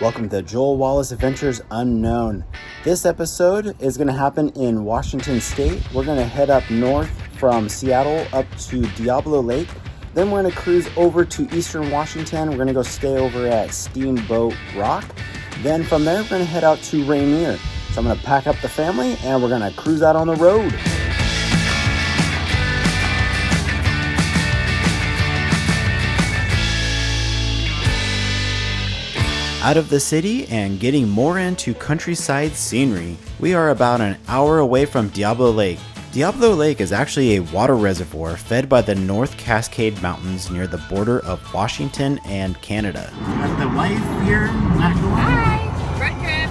Welcome to Joel Wallis Adventures Unknown. This episode is going to happen in Washington State. We're going to head up north from Seattle up to Diablo Lake. Then we're going to cruise over to eastern Washington. We're going to go stay over at Steamboat Rock. Then from there, we're going to head out to Rainier. So I'm going to pack up the family and we're going to cruise out on the road. Out of the city and getting more into countryside scenery, we are about an hour away from Diablo Lake. Diablo Lake is actually a water reservoir fed by the North Cascade Mountains near the border of Washington and Canada. Got the wife here, Hi, roadtrip.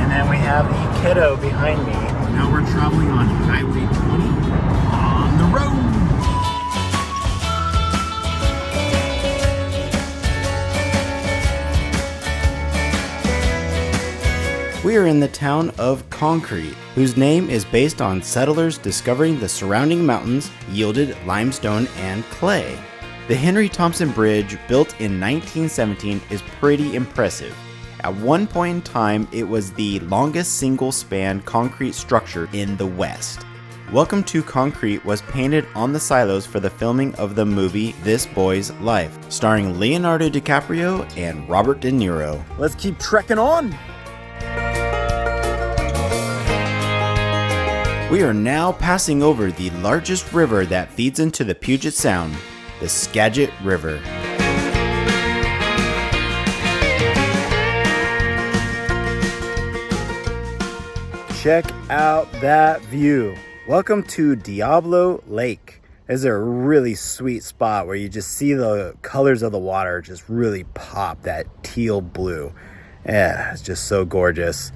and then we have the kiddo behind me. Now we're traveling on Highway 20 on the road. We are in the town of Concrete, whose name is based on settlers discovering the surrounding mountains yielded limestone and clay. The Henry Thompson Bridge, built in 1917, is pretty impressive. At one point in time, it was the longest single-span concrete structure in the West. Welcome to Concrete was painted on the silos for the filming of the movie This Boy's Life, starring Leonardo DiCaprio and Robert De Niro. Let's keep trekking on! We are now passing over the largest river that feeds into the Puget Sound, the Skagit River. Check out that view. Welcome to Diablo Lake. This is a really sweet spot where you just see the colors of the water just really pop, that teal blue. Yeah, it's just so gorgeous.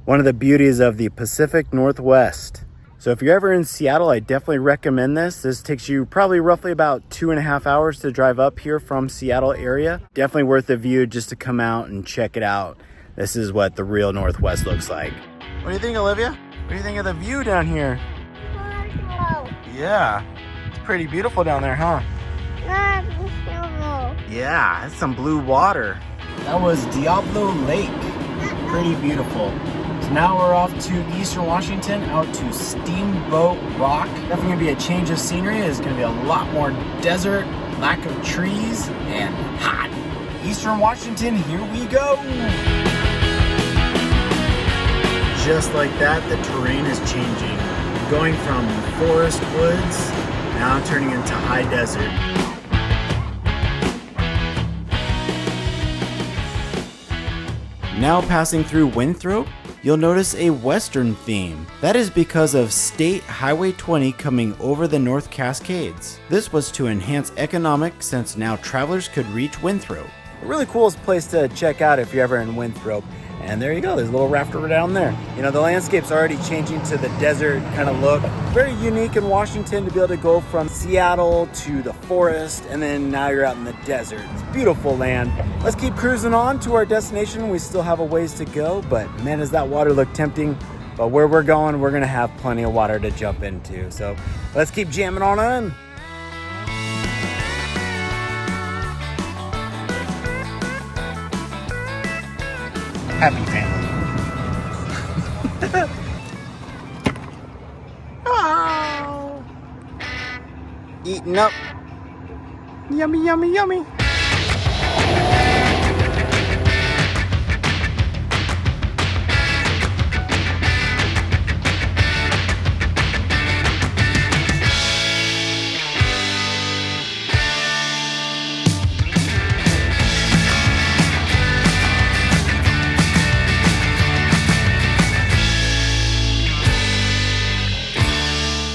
One of the beauties of the Pacific Northwest. So if you're ever in Seattle, I definitely recommend this. This takes you probably roughly about 2.5 hours to drive up here from Seattle area. Definitely worth the view just to come out and check it out. This is what the real Northwest looks like. What do you think, Olivia? What do you think of the view down here? Yeah, it's pretty beautiful down there, huh? Yeah, it's some blue water. That was Diablo Lake. Pretty beautiful. So now we're off to eastern Washington, out to Steamboat Rock. Definitely gonna be a change of scenery. There's gonna be a lot more desert, lack of trees, and hot. Eastern Washington, here we go. Just like that, the terrain is changing. Going from forest woods, now turning into high desert. Now passing through Winthrop, you'll notice a western theme. That is because of State Highway 20 coming over the North Cascades. This was to enhance economics since now travelers could reach Winthrop. A really cool place to check out if you're ever in Winthrop. And there you go, there's a little rafter down there. You know, the landscape's already changing to the desert kind of look. Very unique in Washington to be able to go from Seattle to the forest, and then now you're out in the desert. It's beautiful land. Let's keep cruising on to our destination. We still have a ways to go, but man, does that water look tempting. But where we're going, we're gonna have plenty of water to jump into. So let's keep jamming on in. Happy family. Oh. Eating up. Yummy, yummy, yummy.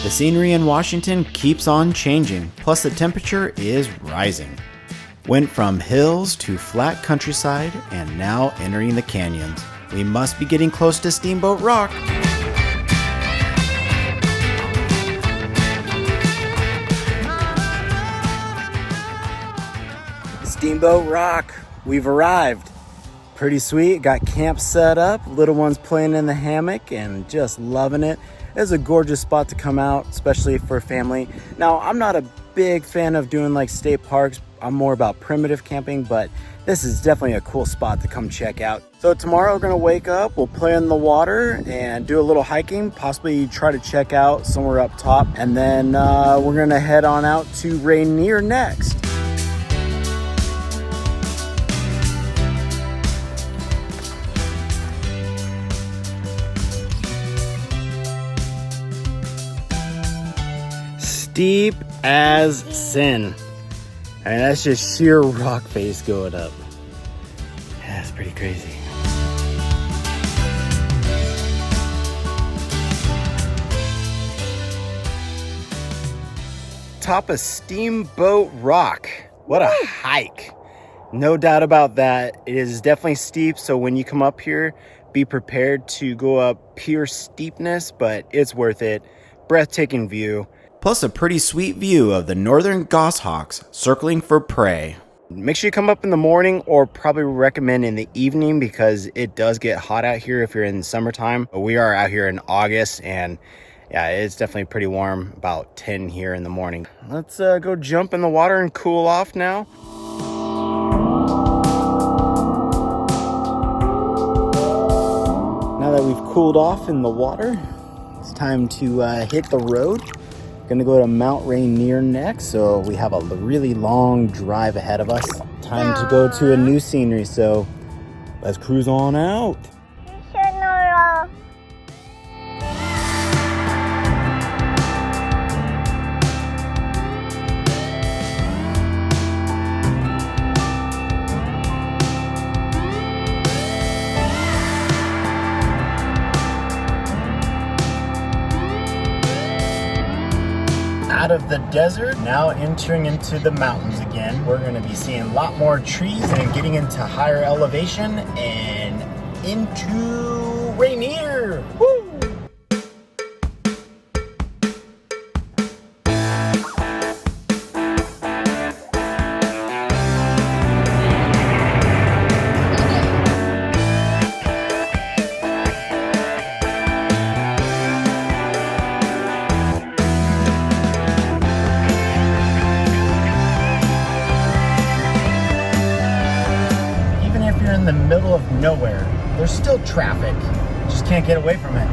The scenery in Washington keeps on changing, plus the temperature is rising. Went from hills to flat countryside and now entering the canyons. We must be getting close to Steamboat Rock. Steamboat Rock, we've arrived. Pretty sweet, got camp set up, little ones playing in the hammock and just loving it. It's a gorgeous spot to come out, especially for family. Now, I'm not a big fan of doing like state parks. I'm more about primitive camping, but this is definitely a cool spot to come check out. So tomorrow we're gonna wake up, we'll play in the water and do a little hiking, possibly try to check out somewhere up top. And then we're gonna head on out to Rainier next. Steep as sin. I mean, that's just sheer rock face going up. Yeah, that's pretty crazy. Top of Steamboat Rock. What a hike. No doubt about that. It is definitely steep, so when you come up here, be prepared to go up pure steepness, but it's worth it. Breathtaking view. Plus a pretty sweet view of the northern goshawks circling for prey. Make sure you come up in the morning, or probably recommend in the evening, because it does get hot out here if you're in summertime. But we are out here in August, and yeah, it's definitely pretty warm, about 10 here in the morning. Let's go jump in the water and cool off now. Now that we've cooled off in the water, it's time to hit the road. Gonna go to Mount Rainier next, so we have a really long drive ahead of us. Time to go to a new scenery, so let's cruise on out. Out of the desert, now entering into the mountains again. We're going to be seeing a lot more trees and getting into higher elevation and into Rainier. Woo! In the middle of nowhere, there's still traffic. Just can't get away from it.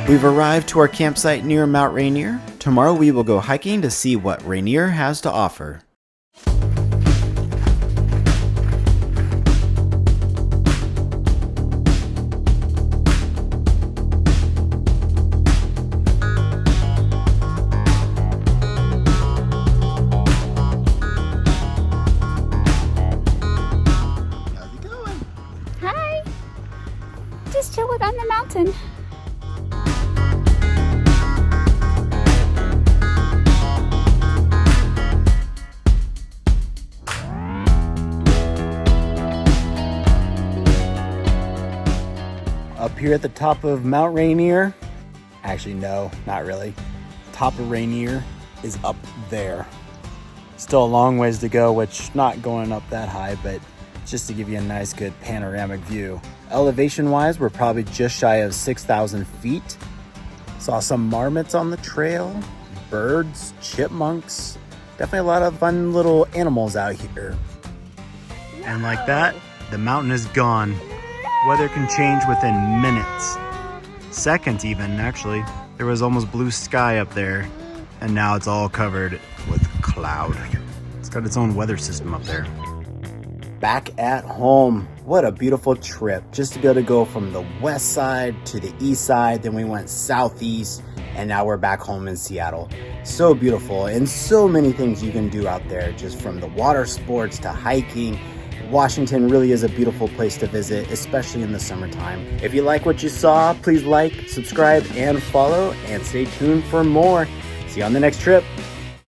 We've arrived to our campsite near Mount Rainier. Tomorrow we will go hiking to see what Rainier has to offer. Just chilling on the mountain. Up here at the top of Mount Rainier, actually no, not really. Top of Rainier is up there. Still a long ways to go, which not going up that high, but just to give you a nice good panoramic view. Elevation wise, we're probably just shy of 6,000 feet. Saw some marmots on the trail, birds, chipmunks, definitely a lot of fun little animals out here. And like that, the mountain is gone. Weather can change within minutes, seconds even actually. There was almost blue sky up there, and now it's all covered with cloud. It's got its own weather system up there. Back at home. What a beautiful trip, just to be able to go from the west side to the east side, then we went southeast, and now we're back home in Seattle. So beautiful, and so many things you can do out there, just from the water sports to hiking. Washington really is a beautiful place to visit, especially in the summertime. If you like what you saw, please like, subscribe, and follow, and stay tuned for more. See you on the next trip.